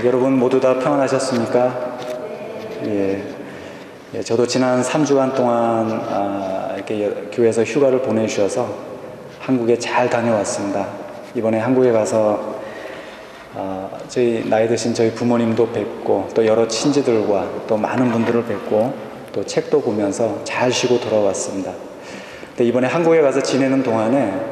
여러분 모두 다 평안하셨습니까? 예. 저도 지난 3주간 동안 이렇게 교회에서 휴가를 보내주셔서 한국에 잘 다녀왔습니다. 이번에 한국에 가서 저희 나이 드신 저희 부모님도 뵙고 또 여러 친지들과 또 많은 분들을 뵙고 또 책도 보면서 잘 쉬고 돌아왔습니다. 근데 이번에 한국에 가서 지내는 동안에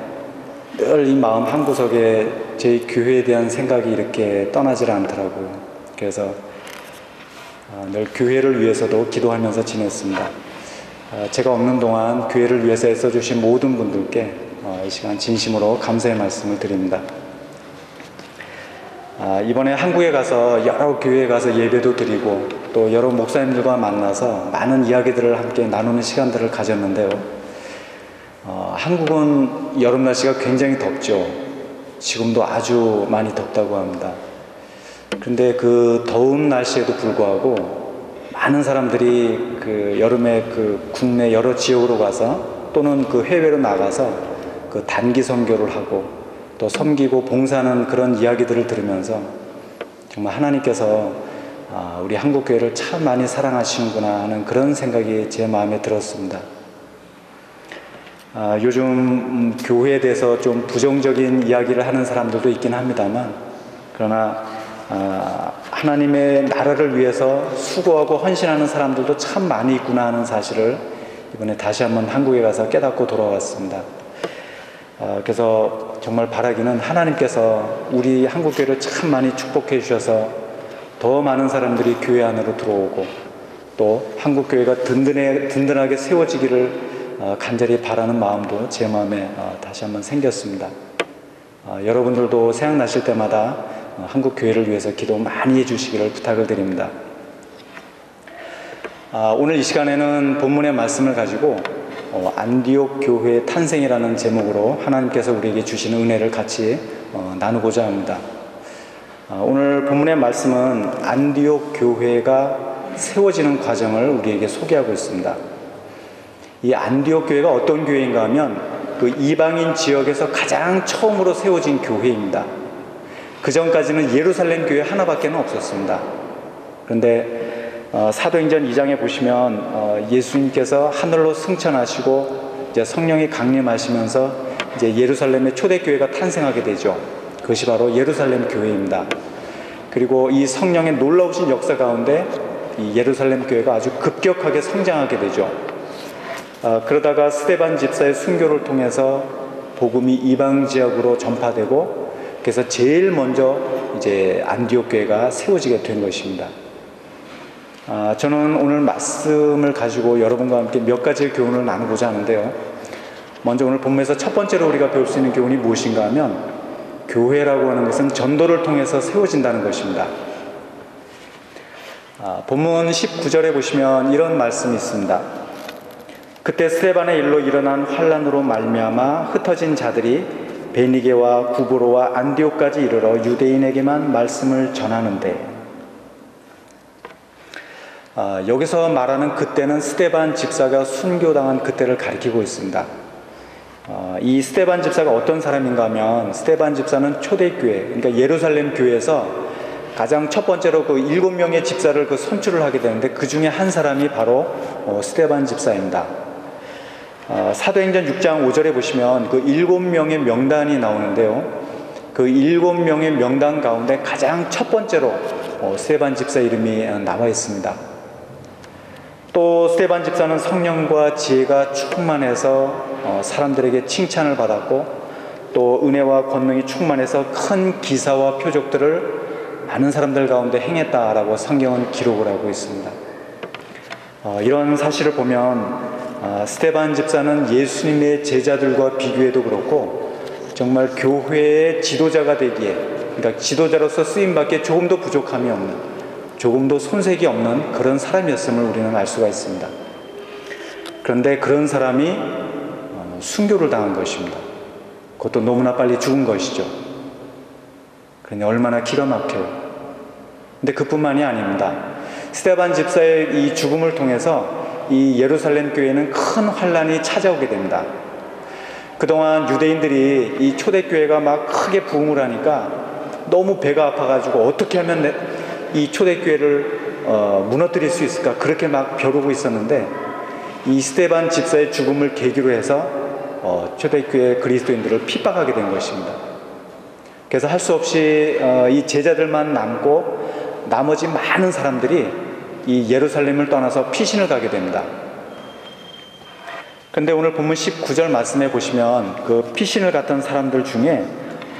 늘 이 마음 한구석에 저희 교회에 대한 생각이 이렇게 떠나질 않더라고요. 그래서 늘 교회를 위해서도 기도하면서 지냈습니다. 제가 없는 동안 교회를 위해서 애써주신 모든 분들께 이 시간 진심으로 감사의 말씀을 드립니다. 이번에 한국에 가서 여러 교회에 가서 예배도 드리고 또 여러 목사님들과 만나서 많은 이야기들을 함께 나누는 시간들을 가졌는데요. 한국은 여름 날씨가 굉장히 덥죠. 지금도 아주 많이 덥다고 합니다. 그런데 그 더운 날씨에도 불구하고 많은 사람들이 그 여름에 그 국내 여러 지역으로 가서 또는 그 해외로 나가서 그 단기 선교를 하고 또 섬기고 봉사하는 그런 이야기들을 들으면서 정말 하나님께서 우리 한국교회를 참 많이 사랑하시는구나 하는 그런 생각이 제 마음에 들었습니다. 요즘 교회에 대해서 좀 부정적인 이야기를 하는 사람들도 있긴 합니다만, 그러나 하나님의 나라를 위해서 수고하고 헌신하는 사람들도 참 많이 있구나 하는 사실을 이번에 다시 한번 한국에 가서 깨닫고 돌아왔습니다. 그래서 정말 바라기는 하나님께서 우리 한국교회를 참 많이 축복해 주셔서 더 많은 사람들이 교회 안으로 들어오고 또 한국교회가 든든하게 세워지기를 간절히 바라는 마음도 제 마음에 다시 한번 생겼습니다. 여러분들도 생각나실 때마다 한국 교회를 위해서 기도 많이 해주시기를 부탁을 드립니다. 오늘 이 시간에는 본문의 말씀을 가지고 안디옥 교회의 탄생이라는 제목으로 하나님께서 우리에게 주시는 은혜를 같이 나누고자 합니다. 오늘 본문의 말씀은 안디옥 교회가 세워지는 과정을 우리에게 소개하고 있습니다. 이 안디옥 교회가 어떤 교회인가 하면 그 이방인 지역에서 가장 처음으로 세워진 교회입니다. 그 전까지는 예루살렘 교회 하나밖에 없었습니다. 그런데 사도행전 2장에 보시면 예수님께서 하늘로 승천하시고 이제 성령이 강림하시면서 이제 예루살렘의 초대교회가 탄생하게 되죠. 그것이 바로 예루살렘 교회입니다. 그리고 이 성령의 놀라우신 역사 가운데 이 예루살렘 교회가 아주 급격하게 성장하게 되죠. 그러다가 스데반 집사의 순교를 통해서 복음이 이방 지역으로 전파되고 그래서 제일 먼저 이제 안디옥 교회가 세워지게 된 것입니다. 저는 오늘 말씀을 가지고 여러분과 함께 몇 가지의 교훈을 나누고자 하는데요. 먼저 오늘 본문에서 첫 번째로 우리가 배울 수 있는 교훈이 무엇인가 하면 교회라고 하는 것은 전도를 통해서 세워진다는 것입니다. 본문 19절에 보시면 이런 말씀이 있습니다. 그때 스데반의 일로 일어난 환란으로 말미암아 흩어진 자들이 베니게와 구브로와 안디옥까지 이르러 유대인에게만 말씀을 전하는데, 여기서 말하는 그때는 스데반 집사가 순교당한 그때를 가리키고 있습니다. 이 스데반 집사가 어떤 사람인가 하면 스데반 집사는 초대교회, 그러니까 예루살렘 교회에서 가장 첫 번째로 그 7명의 집사를 그 선출을 하게 되는데 그 중에 한 사람이 바로 스데반 집사입니다. 사도행전 6장 5절에 보시면 그 7명의 명단이 나오는데요. 그 7명의 명단 가운데 가장 첫 번째로 스데반 집사 이름이 나와 있습니다. 또 스데반 집사는 성령과 지혜가 충만해서 사람들에게 칭찬을 받았고 또 은혜와 권능이 충만해서 큰 기사와 표적들을 많은 사람들 가운데 행했다라고 성경은 기록을 하고 있습니다. 이런 사실을 보면 스데반 집사는 예수님의 제자들과 비교해도 그렇고 정말 교회의 지도자가 되기에, 그러니까 지도자로서 쓰임받기에 조금도 부족함이 없는, 조금도 손색이 없는 그런 사람이었음을 우리는 알 수가 있습니다. 그런데 그런 사람이 순교를 당한 것입니다. 그것도 너무나 빨리 죽은 것이죠. 그러니 얼마나 기가 막혀요. 근데 그뿐만이 아닙니다. 스데반 집사의 이 죽음을 통해서 이 예루살렘 교회는 큰 환란이 찾아오게 됩니다. 그동안 유대인들이 이 초대교회가 막 크게 부흥을 하니까 너무 배가 아파가지고 어떻게 하면 이 초대교회를 무너뜨릴 수 있을까 그렇게 막 벼르고 있었는데 이 스데반 집사의 죽음을 계기로 해서 초대교회 그리스도인들을 핍박하게 된 것입니다. 그래서 할 수 없이 이 제자들만 남고 나머지 많은 사람들이 이 예루살렘을 떠나서 피신을 가게 됩니다. 그런데 오늘 본문 19절 말씀해 보시면 그 피신을 갔던 사람들 중에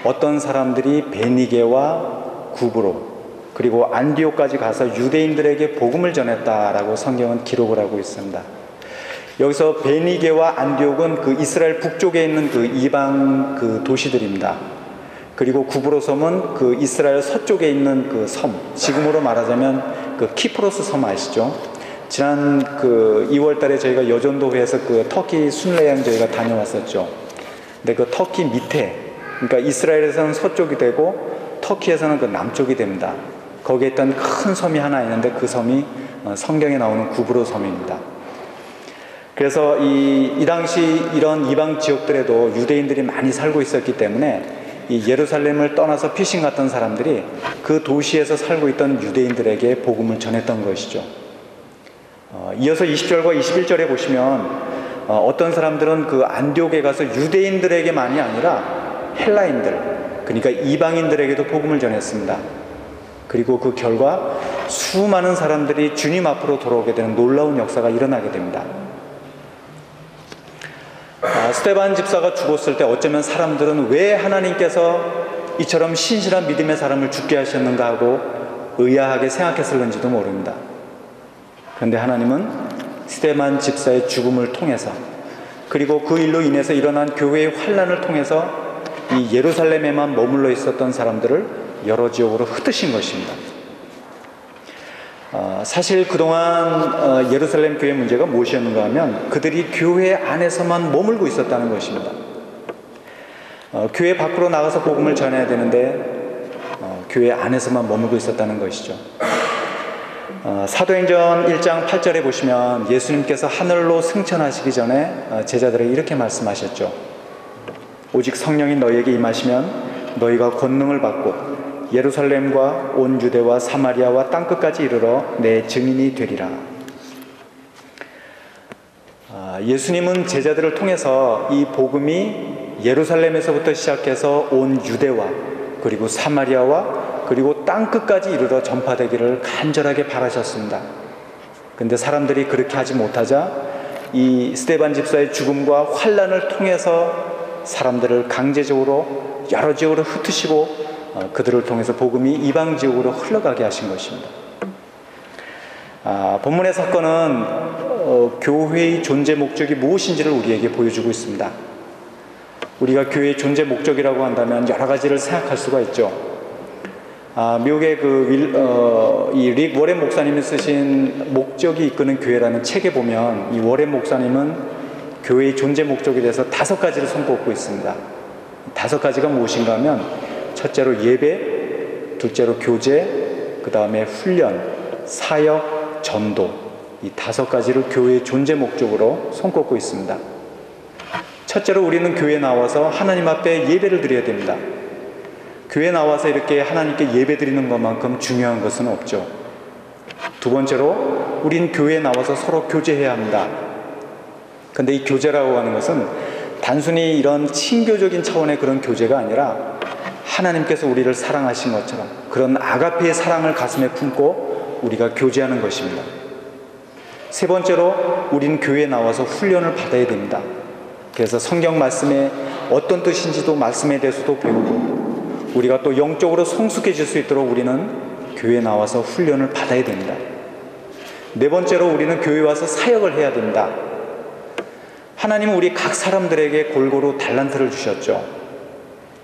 어떤 사람들이 베니게와 구브로 그리고 안디옥까지 가서 유대인들에게 복음을 전했다라고 성경은 기록을 하고 있습니다. 여기서 베니게와 안디옥은 그 이스라엘 북쪽에 있는 그 이방 그 도시들입니다. 그리고 구브로 섬은 그 이스라엘 서쪽에 있는 그 섬, 지금으로 말하자면 그 키프로스 섬 아시죠? 지난 그 2월 달에 저희가 여전도회에서 그 터키 순례여행 저희가 다녀왔었죠. 근데 그 터키 밑에, 그러니까 이스라엘에서는 서쪽이 되고 터키에서는 그 남쪽이 됩니다. 거기에 있던 큰 섬이 하나 있는데 그 섬이 성경에 나오는 구브로 섬입니다. 그래서 이 당시 이런 이방 지역들에도 유대인들이 많이 살고 있었기 때문에 이 예루살렘을 떠나서 피신 갔던 사람들이 그 도시에서 살고 있던 유대인들에게 복음을 전했던 것이죠. 이어서 20절과 21절에 보시면 어떤 사람들은 그 안디옥에 가서 유대인들에게만이 아니라 헬라인들, 그러니까 이방인들에게도 복음을 전했습니다. 그리고 그 결과 수많은 사람들이 주님 앞으로 돌아오게 되는 놀라운 역사가 일어나게 됩니다. 스데반 집사가 죽었을 때 어쩌면 사람들은 왜 하나님께서 이처럼 신실한 믿음의 사람을 죽게 하셨는가 하고 의아하게 생각했을는지도 모릅니다. 그런데 하나님은 스데반 집사의 죽음을 통해서 그리고 그 일로 인해서 일어난 교회의 환난을 통해서 이 예루살렘에만 머물러 있었던 사람들을 여러 지역으로 흩으신 것입니다. 사실 그동안 예루살렘 교회 문제가 무엇이었는가 하면 그들이 교회 안에서만 머물고 있었다는 것입니다. 교회 밖으로 나가서 복음을 전해야 되는데 교회 안에서만 머물고 있었다는 것이죠. 사도행전 1장 8절에 보시면 예수님께서 하늘로 승천하시기 전에 제자들에게 이렇게 말씀하셨죠. 오직 성령이 너희에게 임하시면 너희가 권능을 받고 예루살렘과 온 유대와 사마리아와 땅끝까지 이르러 내 증인이 되리라. 예수님은 제자들을 통해서 이 복음이 예루살렘에서부터 시작해서 온 유대와 그리고 사마리아와 그리고 땅끝까지 이르러 전파되기를 간절하게 바라셨습니다. 그런데 사람들이 그렇게 하지 못하자 이 스데반 집사의 죽음과 환난을 통해서 사람들을 강제적으로 여러 지역으로 흩으시고 그들을 통해서 복음이 이방 지역으로 흘러가게 하신 것입니다. 본문의 사건은 교회의 존재 목적이 무엇인지를 우리에게 보여주고 있습니다. 우리가 교회의 존재 목적이라고 한다면 여러 가지를 생각할 수가 있죠. 미국의 이 릭 워렌 목사님이 쓰신 목적이 이끄는 교회라는 책에 보면 이 워렌 목사님은 교회의 존재 목적에 대해서 5가지를 손꼽고 있습니다. 5가지가 무엇인가 하면 첫째로 예배, 둘째로 교제, 그 다음에 훈련, 사역, 전도, 이 5가지를 교회의 존재 목적으로 손꼽고 있습니다. 첫째로 우리는 교회에 나와서 하나님 앞에 예배를 드려야 됩니다. 교회에 나와서 이렇게 하나님께 예배 드리는 것만큼 중요한 것은 없죠. 두 번째로 우린 교회에 나와서 서로 교제해야 합니다. 근데 이 교제라고 하는 것은 단순히 이런 친교적인 차원의 그런 교제가 아니라 하나님께서 우리를 사랑하신 것처럼 그런 아가페의 사랑을 가슴에 품고 우리가 교제하는 것입니다. 세 번째로 우린 교회에 나와서 훈련을 받아야 됩니다. 그래서 성경 말씀에 어떤 뜻인지도 말씀에 대해서도 배우고 우리가 또 영적으로 성숙해질 수 있도록 우리는 교회에 나와서 훈련을 받아야 됩니다. 네 번째로 우리는 교회에 와서 사역을 해야 됩니다. 하나님은 우리 각 사람들에게 골고루 달란트를 주셨죠.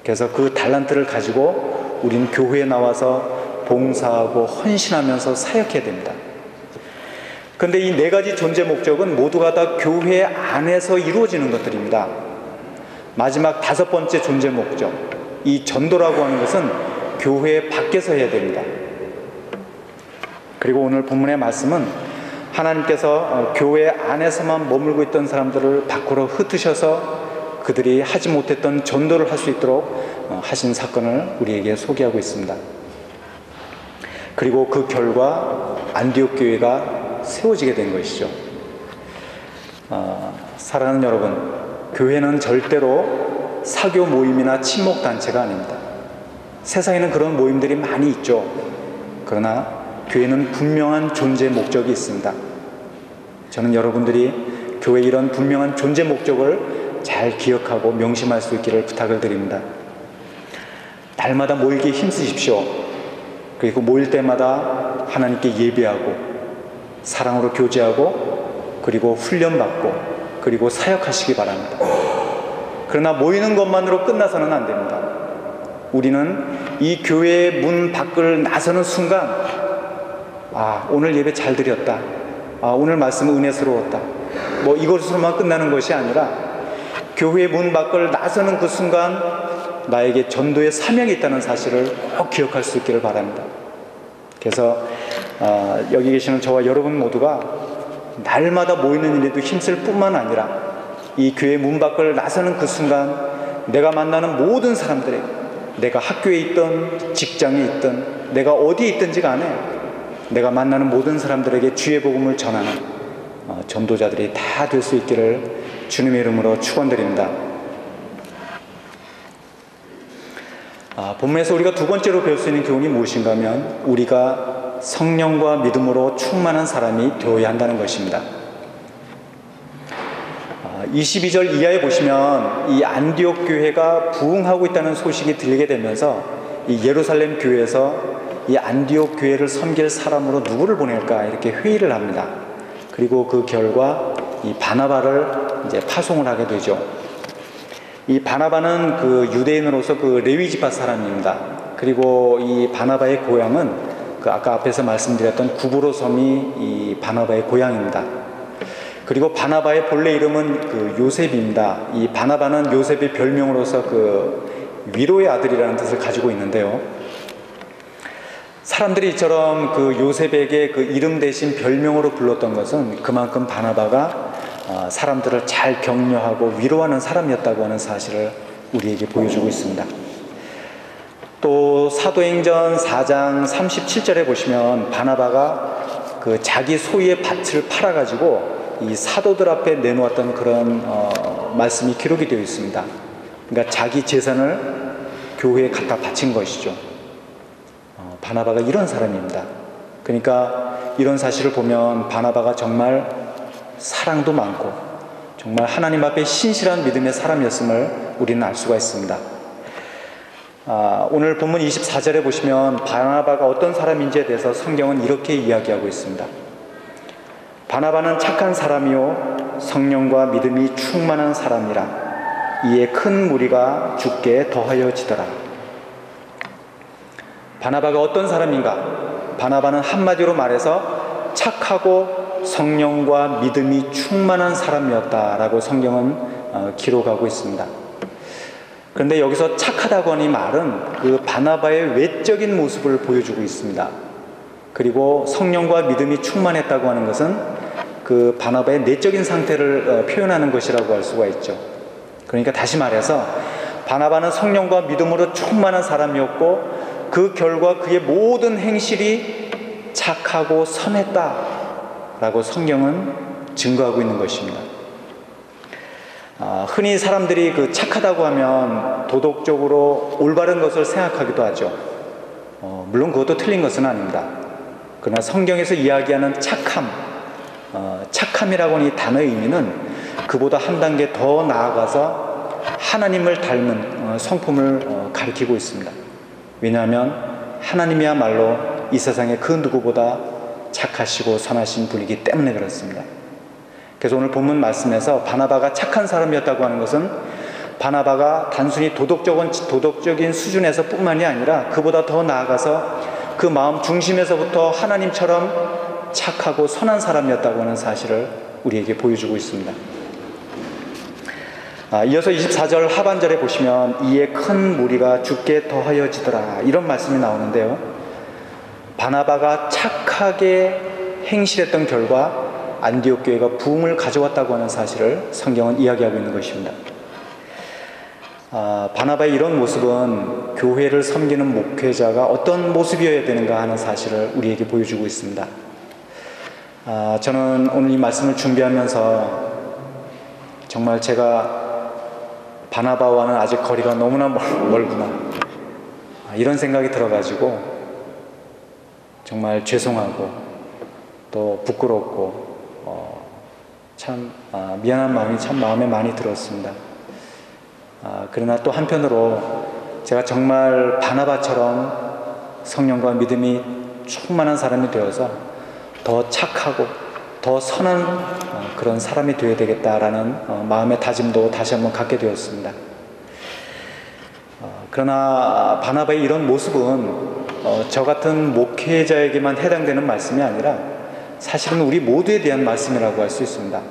그래서 그 달란트를 가지고 우리는 교회에 나와서 봉사하고 헌신하면서 사역해야 됩니다. 그런데 이 4가지 존재 목적은 모두가 다 교회 안에서 이루어지는 것들입니다. 마지막 5번째 존재 목적, 이 전도라고 하는 것은 교회 밖에서 해야 됩니다. 그리고 오늘 본문의 말씀은 하나님께서 교회 안에서만 머물고 있던 사람들을 밖으로 흩으셔서 그들이 하지 못했던 전도를 할 수 있도록 하신 사건을 우리에게 소개하고 있습니다. 그리고 그 결과 안디옥 교회가 세워지게 된 것이죠. 사랑하는 여러분, 교회는 절대로 사교 모임이나 친목 단체가 아닙니다. 세상에는 그런 모임들이 많이 있죠. 그러나 교회는 분명한 존재 목적이 있습니다. 저는 여러분들이 교회의 이런 분명한 존재 목적을 잘 기억하고 명심할 수 있기를 부탁을 드립니다. 날마다 모이기에 힘쓰십시오. 그리고 모일 때마다 하나님께 예배하고 사랑으로 교제하고 그리고 훈련받고 그리고 사역하시기 바랍니다. 그러나 모이는 것만으로 끝나서는 안 됩니다. 우리는 이 교회의 문 밖을 나서는 순간 오늘 예배 잘 드렸다. 오늘 말씀 은혜스러웠다. 이것으로만 끝나는 것이 아니라 교회의 문 밖을 나서는 그 순간 나에게 전도의 사명이 있다는 사실을 꼭 기억할 수 있기를 바랍니다. 그래서 여기 계시는 저와 여러분 모두가 날마다 모이는 일에도 힘쓸 뿐만 아니라 이 교회 문 밖을 나서는 그 순간 내가 만나는 모든 사람들에게, 내가 학교에 있든 직장에 있든 내가 어디에 있든지 간에 내가 만나는 모든 사람들에게 주의 복음을 전하는 전도자들이 다 될 수 있기를 주님의 이름으로 축원드립니다. 본문에서 우리가 두 번째로 배울 수 있는 교훈이 무엇인가 하면 우리가 성령과 믿음으로 충만한 사람이 되어야 한다는 것입니다. 22절 이하에 보시면 이 안디옥 교회가 부흥하고 있다는 소식이 들리게 되면서 이 예루살렘 교회에서 이 안디옥 교회를 섬길 사람으로 누구를 보낼까 이렇게 회의를 합니다. 그리고 그 결과 이 바나바를 이제 파송을 하게 되죠. 이 바나바는 그 유대인으로서 그 레위 지파 사람입니다. 그리고 이 바나바의 고향은 그 아까 앞에서 말씀드렸던 구브로 섬이 이 바나바의 고향입니다. 그리고 바나바의 본래 이름은 그 요셉입니다. 이 바나바는 요셉의 별명으로서 그 위로의 아들이라는 뜻을 가지고 있는데요. 사람들이 이처럼 그 요셉에게 그 이름 대신 별명으로 불렀던 것은 그만큼 바나바가 사람들을 잘 격려하고 위로하는 사람이었다고 하는 사실을 우리에게 보여주고 있습니다. 또 사도행전 4장 37절에 보시면 바나바가 그 자기 소유의 밭을 팔아가지고 이 사도들 앞에 내놓았던 그런 말씀이 기록이 되어 있습니다. 그러니까 자기 재산을 교회에 갖다 바친 것이죠. 바나바가 이런 사람입니다. 그러니까 이런 사실을 보면 바나바가 정말 사랑도 많고 정말 하나님 앞에 신실한 믿음의 사람이었음을 우리는 알 수가 있습니다. 오늘 본문 24절에 보시면 바나바가 어떤 사람인지에 대해서 성경은 이렇게 이야기하고 있습니다. 바나바는 착한 사람이요 성령과 믿음이 충만한 사람이라 이에 큰 무리가 주께 더하여지더라. 바나바가 어떤 사람인가? 바나바는 한마디로 말해서 착하고 성령과 믿음이 충만한 사람이었다라고 성경은 기록하고 있습니다. 그런데 여기서 착하다고 하는 이 말은 그 바나바의 외적인 모습을 보여주고 있습니다. 그리고 성령과 믿음이 충만했다고 하는 것은 그 바나바의 내적인 상태를 표현하는 것이라고 할 수가 있죠. 그러니까 다시 말해서 바나바는 성령과 믿음으로 충만한 사람이었고 그 결과 그의 모든 행실이 착하고 선했다라고 성경은 증거하고 있는 것입니다. 흔히 사람들이 그 착하다고 하면 도덕적으로 올바른 것을 생각하기도 하죠. 물론 그것도 틀린 것은 아닙니다. 그러나 성경에서 이야기하는 착함이라고 하는 이 단어의 의미는 그보다 한 단계 더 나아가서 하나님을 닮은 성품을 가리키고 있습니다. 왜냐하면 하나님이야말로 이 세상에 그 누구보다 착하시고 선하신 분이기 때문에 그렇습니다. 그래서 오늘 본문 말씀에서 바나바가 착한 사람이었다고 하는 것은 바나바가 단순히 도덕적인 수준에서 뿐만이 아니라 그보다 더 나아가서 그 마음 중심에서부터 하나님처럼 착하고 선한 사람이었다고 하는 사실을 우리에게 보여주고 있습니다. 이어서 24절 하반절에 보시면 이에 큰 무리가 주께 더하여지더라 이런 말씀이 나오는데요. 바나바가 착하게 행실했던 결과 안디옥 교회가 부흥을 가져왔다고 하는 사실을 성경은 이야기하고 있는 것입니다. 바나바의 이런 모습은 교회를 섬기는 목회자가 어떤 모습이어야 되는가 하는 사실을 우리에게 보여주고 있습니다. 저는 오늘 이 말씀을 준비하면서 정말 제가 바나바와는 아직 거리가 너무나 멀구나 이런 생각이 들어가지고 정말 죄송하고 또 부끄럽고 참 미안한 마음이 참 마음에 많이 들었습니다. 그러나 또 한편으로 제가 정말 바나바처럼 성령과 믿음이 충만한 사람이 되어서 더 착하고 더 선한 그런 사람이 되어야 되겠다라는 마음의 다짐도 다시 한번 갖게 되었습니다. 그러나 바나바의 이런 모습은 저 같은 목회자에게만 해당되는 말씀이 아니라 사실은 우리 모두에 대한 말씀이라고 할 수 있습니다.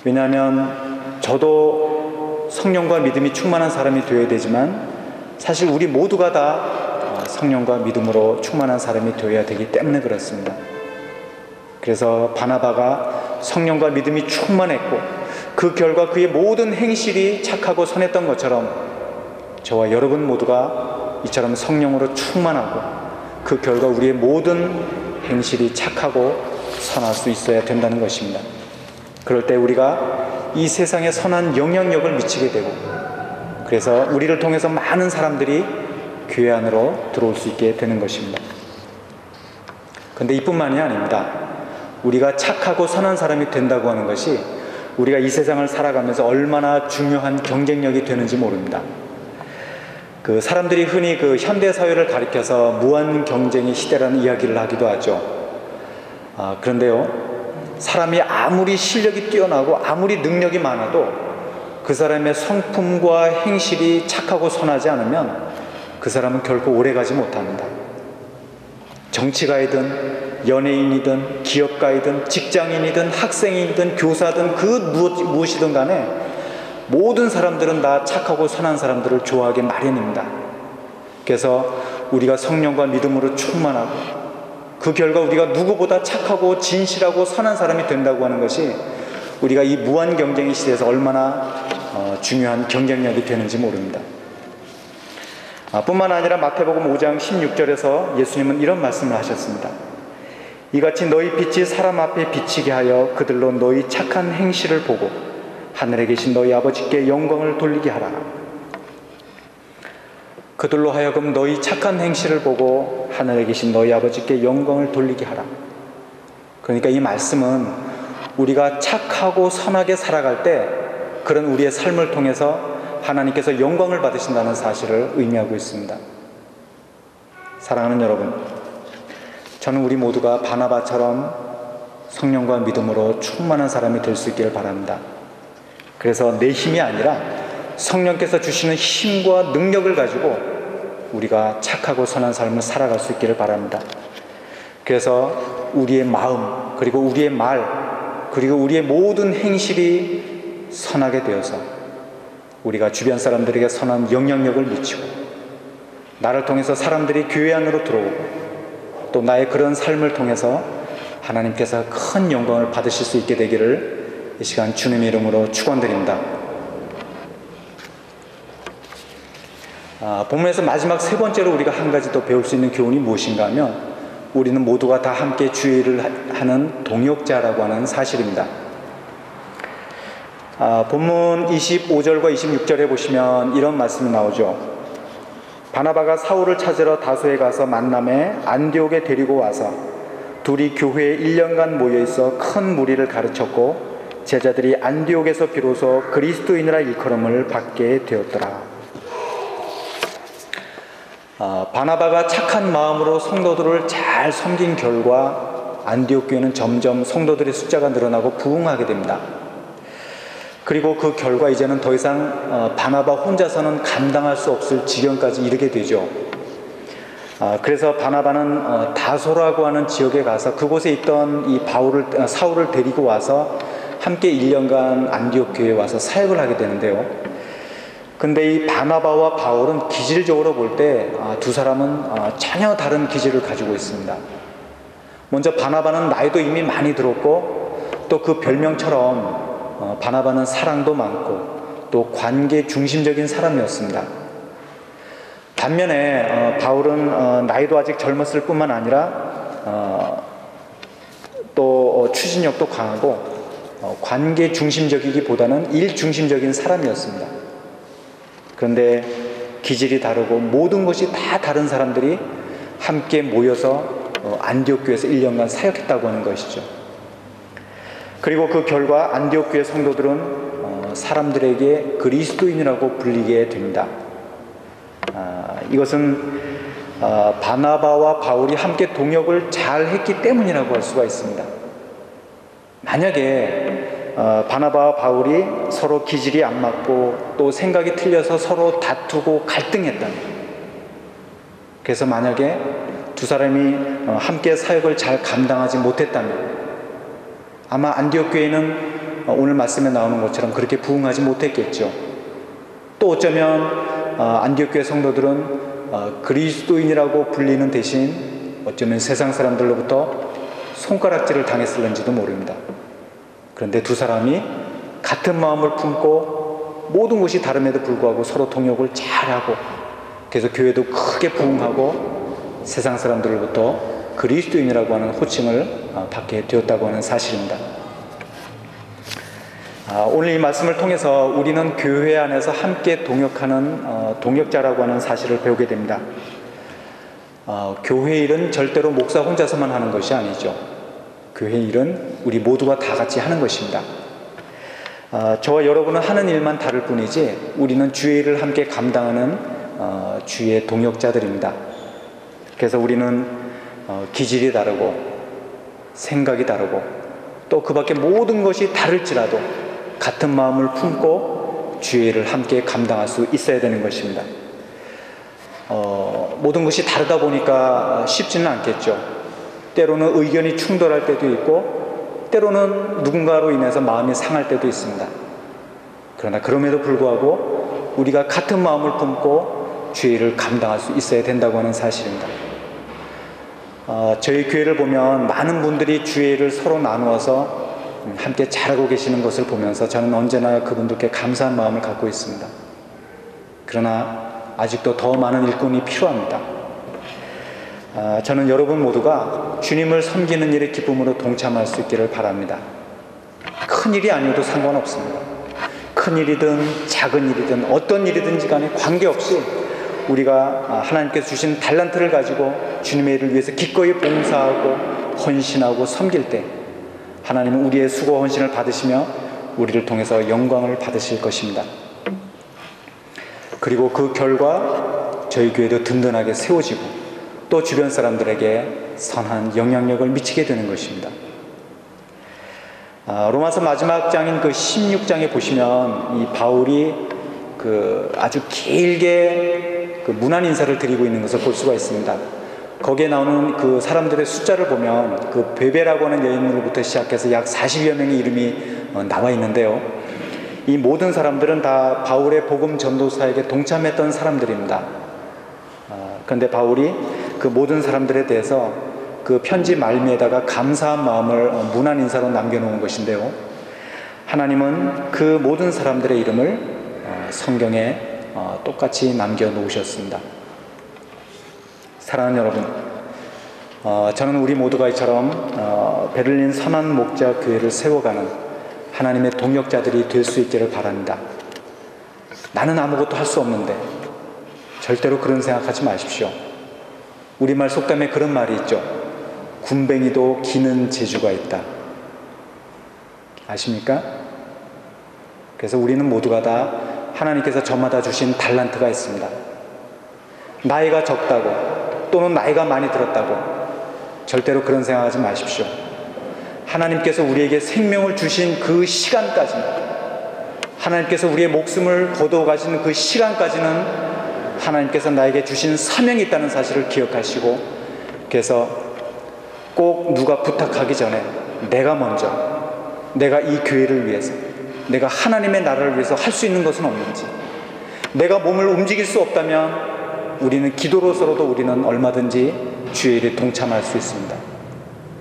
왜냐하면 저도 성령과 믿음이 충만한 사람이 되어야 되지만 사실 우리 모두가 다 성령과 믿음으로 충만한 사람이 되어야 되기 때문에 그렇습니다. 그래서 바나바가 성령과 믿음이 충만했고 그 결과 그의 모든 행실이 착하고 선했던 것처럼 저와 여러분 모두가 이처럼 성령으로 충만하고 그 결과 우리의 모든 행실이 착하고 선할 수 있어야 된다는 것입니다. 그럴 때 우리가 이 세상에 선한 영향력을 미치게 되고 그래서 우리를 통해서 많은 사람들이 교회 안으로 들어올 수 있게 되는 것입니다. 그런데 이뿐만이 아닙니다. 우리가 착하고 선한 사람이 된다고 하는 것이 우리가 이 세상을 살아가면서 얼마나 중요한 경쟁력이 되는지 모릅니다. 그 사람들이 흔히 그 현대 사회를 가리켜서 무한 경쟁의 시대라는 이야기를 하기도 하죠. 그런데요, 사람이 아무리 실력이 뛰어나고 아무리 능력이 많아도 그 사람의 성품과 행실이 착하고 선하지 않으면 그 사람은 결코 오래가지 못합니다. 정치가이든 연예인이든 기업가이든 직장인이든 학생이든 교사든 그 무엇이든 간에 모든 사람들은 다 착하고 선한 사람들을 좋아하기 마련입니다. 그래서 우리가 성령과 믿음으로 충만하고 그 결과 우리가 누구보다 착하고 진실하고 선한 사람이 된다고 하는 것이 우리가 이 무한 경쟁의 시대에서 얼마나 중요한 경쟁력이 되는지 모릅니다. 뿐만 아니라 마태복음 5장 16절에서 예수님은 이런 말씀을 하셨습니다. 이같이 너희 빛이 사람 앞에 비치게 하여 그들로 너희 착한 행실을 보고 하늘에 계신 너희 아버지께 영광을 돌리게 하라. 그들로 하여금 너희 착한 행실을 보고 하늘에 계신 너희 아버지께 영광을 돌리게 하라. 그러니까 이 말씀은 우리가 착하고 선하게 살아갈 때 그런 우리의 삶을 통해서 하나님께서 영광을 받으신다는 사실을 의미하고 있습니다. 사랑하는 여러분, 저는 우리 모두가 바나바처럼 성령과 믿음으로 충만한 사람이 될 수 있기를 바랍니다. 그래서 내 힘이 아니라 성령께서 주시는 힘과 능력을 가지고 우리가 착하고 선한 삶을 살아갈 수 있기를 바랍니다. 그래서 우리의 마음, 그리고 우리의 말, 그리고 우리의 모든 행실이 선하게 되어서 우리가 주변 사람들에게 선한 영향력을 미치고 나를 통해서 사람들이 교회 안으로 들어오고 또 나의 그런 삶을 통해서 하나님께서 큰 영광을 받으실 수 있게 되기를 이 시간 주님의 이름으로 축원드립니다. 본문에서 마지막 세 번째로 우리가 한 가지 더 배울 수 있는 교훈이 무엇인가 하면 우리는 모두가 다 함께 주의를 하는 동역자라고 하는 사실입니다. 본문 25절과 26절에 보시면 이런 말씀이 나오죠. 바나바가 사울을 찾으러 다소에 가서 만남에 안디옥에 데리고 와서 둘이 교회에 1년간 모여있어 큰 무리를 가르쳤고 제자들이 안디옥에서 비로소 그리스도인이라 일컬음을 받게 되었더라. 바나바가 착한 마음으로 성도들을 잘 섬긴 결과 안디옥 교회는 점점 성도들의 숫자가 늘어나고 부흥하게 됩니다. 그리고 그 결과 이제는 더 이상 바나바 혼자서는 감당할 수 없을 지경까지 이르게 되죠. 그래서 바나바는 다소라고 하는 지역에 가서 그곳에 있던 이 사울을 데리고 와서 함께 1년간 안디옥 교회에 와서 사역을 하게 되는데요. 근데 이 바나바와 바울은 기질적으로 볼 때 두 사람은 전혀 다른 기질을 가지고 있습니다. 먼저 바나바는 나이도 이미 많이 들었고 또 그 별명처럼 바나바는 사랑도 많고 또 관계 중심적인 사람이었습니다. 반면에 바울은 나이도 아직 젊었을 뿐만 아니라 또 추진력도 강하고 관계 중심적이기보다는 일 중심적인 사람이었습니다. 그런데 기질이 다르고 모든 것이 다 다른 사람들이 함께 모여서 안디옥 교회에서 1년간 사역했다고 하는 것이죠. 그리고 그 결과 안디옥 교회 성도들은 사람들에게 그리스도인이라고 불리게 됩니다. 이것은 바나바와 바울이 함께 동역을 잘 했기 때문이라고 할 수가 있습니다. 만약에 바나바와 바울이 서로 기질이 안 맞고 또 생각이 틀려서 서로 다투고 갈등했다면, 그래서 만약에 두 사람이 함께 사역을 잘 감당하지 못했다면 아마 안디옥 교회는 오늘 말씀에 나오는 것처럼 그렇게 부흥하지 못했겠죠. 또 어쩌면 안디옥 교회 성도들은 그리스도인이라고 불리는 대신 어쩌면 세상 사람들로부터 손가락질을 당했을는지도 모릅니다. 그런데 두 사람이 같은 마음을 품고 모든 것이 다름에도 불구하고 서로 동역을 잘하고, 그래서 교회도 크게 부흥하고 세상 사람들로부터 그리스도인이라고 하는 호칭을 받게 되었다고 하는 사실입니다. 오늘 이 말씀을 통해서 우리는 교회 안에서 함께 동역하는 동역자라고 하는 사실을 배우게 됩니다. 교회 일은 절대로 목사 혼자서만 하는 것이 아니죠. 교회 일은 우리 모두가 다 같이 하는 것입니다. 저와 여러분은 하는 일만 다를 뿐이지 우리는 주의 일을 함께 감당하는 주의 동역자들입니다. 그래서 우리는 기질이 다르고 생각이 다르고 또 그 밖에 모든 것이 다를지라도 같은 마음을 품고 주의 일을 함께 감당할 수 있어야 되는 것입니다. 모든 것이 다르다 보니까 쉽지는 않겠죠. 때로는 의견이 충돌할 때도 있고 때로는 누군가로 인해서 마음이 상할 때도 있습니다. 그러나 그럼에도 불구하고 우리가 같은 마음을 품고 주의 일을 감당할 수 있어야 된다고 하는 사실입니다. 저희 교회를 보면 많은 분들이 주의 일을 서로 나누어서 함께 잘하고 계시는 것을 보면서 저는 언제나 그분들께 감사한 마음을 갖고 있습니다. 그러나 아직도 더 많은 일꾼이 필요합니다. 저는 여러분 모두가 주님을 섬기는 일의 기쁨으로 동참할 수 있기를 바랍니다. 큰 일이 아니어도 상관없습니다. 큰 일이든 작은 일이든 어떤 일이든지 간에 관계없이 우리가 하나님께서 주신 달란트를 가지고 주님의 일을 위해서 기꺼이 봉사하고 헌신하고 섬길 때 하나님은 우리의 수고와 헌신을 받으시며 우리를 통해서 영광을 받으실 것입니다. 그리고 그 결과 저희 교회도 든든하게 세워지고 또 주변 사람들에게 선한 영향력을 미치게 되는 것입니다. 로마서 마지막 장인 그 16장에 보시면 이 바울이 아주 길게 문안 인사를 드리고 있는 것을 볼 수가 있습니다. 거기에 나오는 그 사람들의 숫자를 보면 그 베베라고 하는 여인으로부터 시작해서 약 40여 명의 이름이 나와 있는데요. 이 모든 사람들은 다 바울의 복음 전도 사역에 동참했던 사람들입니다. 그런데 바울이 그 모든 사람들에 대해서 그 편지 말미에다가 감사한 마음을 문안 인사로 남겨놓은 것인데요. 하나님은 그 모든 사람들의 이름을 성경에 똑같이 남겨놓으셨습니다. 사랑하는 여러분, 저는 우리 모두가 이처럼 베를린 선한 목자 교회를 세워가는 하나님의 동역자들이 될 수 있기를 바랍니다. 나는 아무것도 할 수 없는데, 절대로 그런 생각하지 마십시오. 우리말 속담에 그런 말이 있죠. 군뱅이도 기는 재주가 있다. 아십니까? 그래서 우리는 모두가 다 하나님께서 저마다 주신 달란트가 있습니다. 나이가 적다고 또는 나이가 많이 들었다고 절대로 그런 생각하지 마십시오. 하나님께서 우리에게 생명을 주신 그 시간까지는, 하나님께서 우리의 목숨을 거두어 가시는 그 시간까지는 하나님께서 나에게 주신 사명이 있다는 사실을 기억하시고, 그래서 꼭 누가 부탁하기 전에 내가 먼저, 내가 이 교회를 위해서, 내가 하나님의 나라를 위해서 할 수 있는 것은 없는지, 내가 몸을 움직일 수 없다면 우리는 기도로서로도 우리는 얼마든지 주의 일에 동참할 수 있습니다.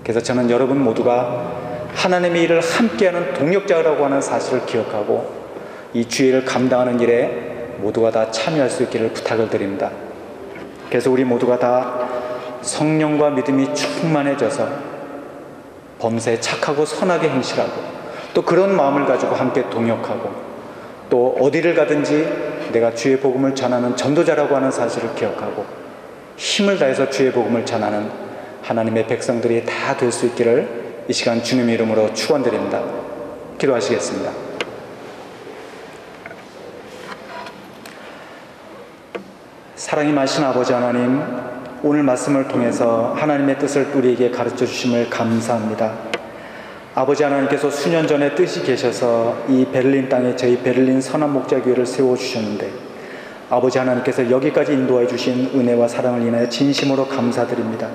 그래서 저는 여러분 모두가 하나님의 일을 함께하는 동역자라고 하는 사실을 기억하고 이 주일을 감당하는 일에 모두가 다 참여할 수 있기를 부탁을 드립니다. 그래서 우리 모두가 다 성령과 믿음이 충만해져서 범사에 착하고 선하게 행실하고 또 그런 마음을 가지고 함께 동역하고 또 어디를 가든지 내가 주의 복음을 전하는 전도자라고 하는 사실을 기억하고 힘을 다해서 주의 복음을 전하는 하나님의 백성들이 다 될 수 있기를 이 시간 주님의 이름으로 축원드립니다. 기도하시겠습니다. 사랑이 많으신 아버지 하나님, 오늘 말씀을 통해서 하나님의 뜻을 우리에게 가르쳐 주심을 감사합니다. 아버지 하나님께서 수년 전에 뜻이 계셔서 이 베를린 땅에 저희 베를린 선한목자교회를 세워주셨는데 아버지 하나님께서 여기까지 인도해 주신 은혜와 사랑을 인하여 진심으로 감사드립니다.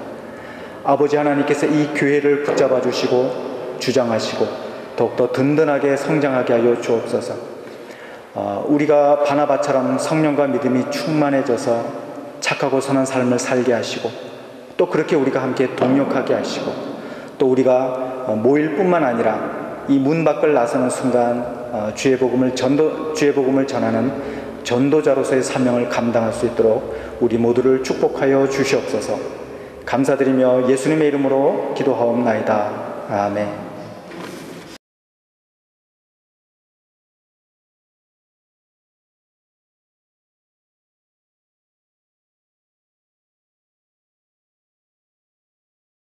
아버지 하나님께서 이 교회를 붙잡아 주시고 주장하시고 더욱더 든든하게 성장하게 하여 주옵소서. 우리가 바나바처럼 성령과 믿음이 충만해져서 착하고 선한 삶을 살게 하시고 또 그렇게 우리가 함께 동역하게 하시고 또 우리가 모일 뿐만 아니라 이 문 밖을 나서는 순간 주의 복음을 전하는 전도자로서의 사명을 감당할 수 있도록 우리 모두를 축복하여 주시옵소서. 감사드리며 예수님의 이름으로 기도하옵나이다. 아멘.